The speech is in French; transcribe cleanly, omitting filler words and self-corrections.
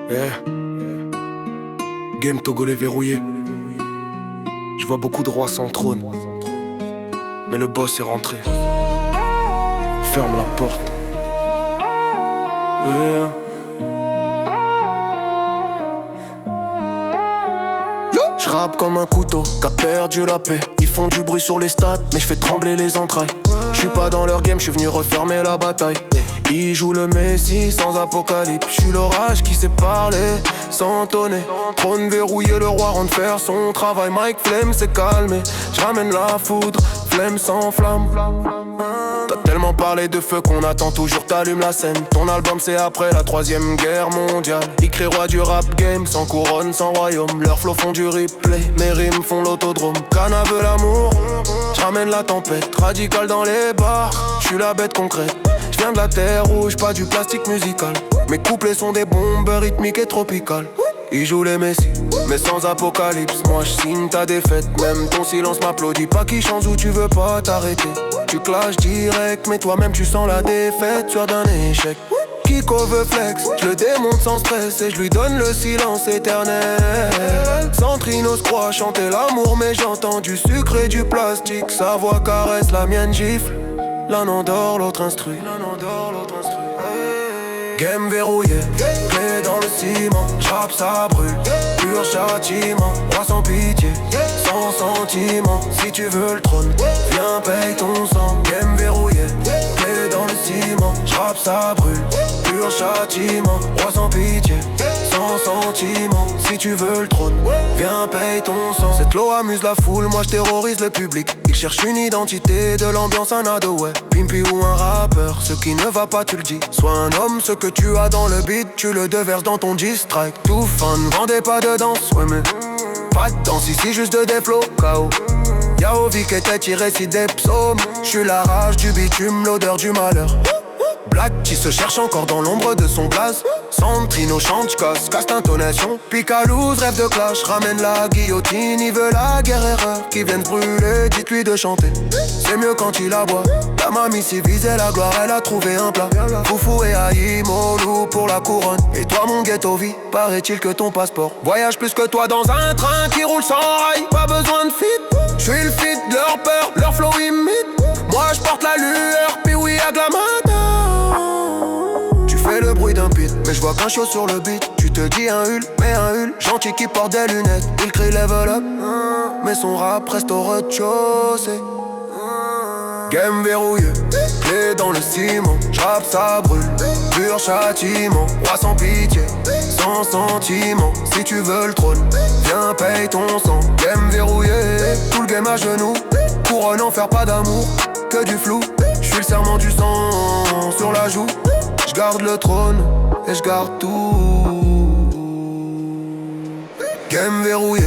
Yeah. Game togolais verrouillé. Je vois beaucoup de rois sans trône, mais le boss est rentré. Ferme la porte. Yeah. Je rappe comme un couteau qu'a perdu la paix. Ils font du bruit sur les stats, mais je fais trembler les entrailles. Je suis pas dans leur game, je suis venu refermer la bataille. Ils jouent le Messi sans apocalypse. Je suis l'orage qui sait parler sans tonner. Trône verrouillé, le roi rentre faire son travail. Mike Flemme s'est calmé. J'ramène la foudre, flemme sans flamme. T'as tellement parlé de feu qu'on attend toujours, t'allumes la scène. Ton album c'est après la 3ème guerre mondiale. Écrit roi du rap game, sans couronne, sans royaume. Leurs flots font du replay, mes rimes font l'autodrome. Cana veut l'amour, j'ramène la tempête. Radical dans les bars, j'suis la bête concrète. J'viens de la terre rouge, pas du plastique musical. Mes couplets sont des bombes rythmiques et tropicales. Ils jouent les Messi, mais sans apocalypse. Moi j'signe ta défaite, même ton silence m'applaudit. Pas qui chance où tu veux pas t'arrêter. Tu clashes direct, mais toi-même tu sens la défaite. Sûr d'un échec. Kiko veut flex, je le démonte sans stress et je lui donne le silence éternel. Centrino se croit chanter l'amour, mais j'entends du sucre et du plastique. Sa voix caresse, la mienne gifle. L'un endort, l'autre instruit. Game verrouillé, clé dans le ciment. J'rappe, ça brûle, pur châtiment. Roi sans pitié, sans sentiment. Si tu veux le trône, viens paye ton sang. Game verrouillé, clé dans le ciment. J'rappe, ça brûle, pur châtiment. Roi sans pitié, sans sentiment. Si tu veux le trône, viens paye ton sang. Cette loi amuse la foule, moi je terrorise le public. Ils cherchent une identité, de l'ambiance un ado, ouais. Pimpi ou un rappeur, ce qui ne va pas tu le dis. Sois un homme, ce que tu as dans le beat, tu le déverses dans ton diss-track. Tout fan, vendez pas de danse, ouais mais pas de danse ici, juste de des flows, KO. Yao Vic était tiré si des psaumes. J'suis la rage du bitume, l'odeur du malheur. Black qui se cherche encore dans l'ombre de son blaze. Centrino chante, j'casse, casse l'intonation. Picalouse rêve de clash, ramène la guillotine. Il veut la guerre erreur qui vienne brûler, dites-lui de chanter. C'est mieux quand il aboie. La mamie s'y visait la gloire, elle a trouvé un plat. Foufou et Haï, Molou pour la couronne. Et toi mon ghetto vie, paraît-il que ton passeport voyage plus que toi dans un train qui roule sans rail. Pas besoin de fit, j'suis le fit de leur peur, leur flow imite. Moi j'porte la lueur, puis oui à Glamata. Fais le bruit d'un pit, mais je vois qu'un show sur le beat. Tu te dis un hul, mais un hul gentil qui porte des lunettes. Il crie level up, mais son rap reste au rez-de-chaussée. Game verrouillé, clé dans le ciment. J'rappe, ça brûle, pur châtiment. Roi sans pitié, sans sentiment. Si tu veux le trône, viens paye ton sang. Game verrouillé, tout le game à genoux. Couronne en faire pas d'amour, que du flou. J'suis le serment du sang sur la joue. J'garde le trône et j'garde tout. Game verrouillé,